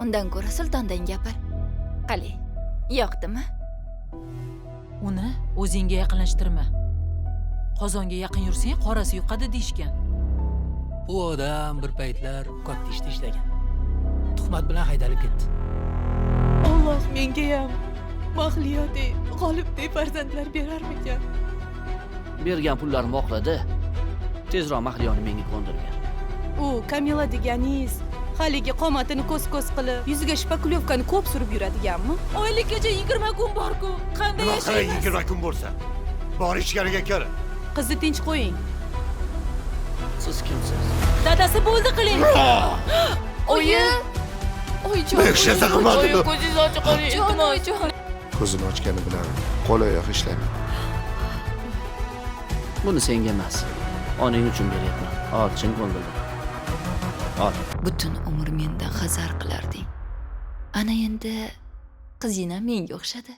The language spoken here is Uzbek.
Undan ko'ra sultondan gapir. Qali, yoqdimi? Uni o'zingga yaqinlashtirma. Qozonga yaqin yursang, qorasi yuqadi deyishgan. Bu odam bir paytlar katta ishda ishlagan. Tuhmat bilan haydalib ketdi. Alloh menga ham Mahliyodek, G'olibdek farzandlar berarmikan? Bergan pullarimni oqladi. Tezroq Mahliyoni menga ko'ndirgan. U Kamila deganingiz haligi qomatini ko'z-ko'z qilib, yuziga shpakulyovkani ko'p surib yuradiganmi? Oylikkacha 20 kun bor-ku. Qanday Nima qilay yashaymiz? 20 kun bo'lsa? Bor ichkariga kir. Qizni tinch qo'ying. Siz kimsiz? Dadasi bo'ldi qiling. Oyi! Oyjon. Behshaza qilmadi. Ko'zingizni ochib qo'ying. Jon, oyijon. Ko'zini ochgani bilan qo'l oyoq ishlaydi. Buni senga emas, onang uchun beryapman. Ol, chin ko'ngildan. Ol. Butun umr mendan hazar qilarding. Ana endi qizingam menga o'xshadi.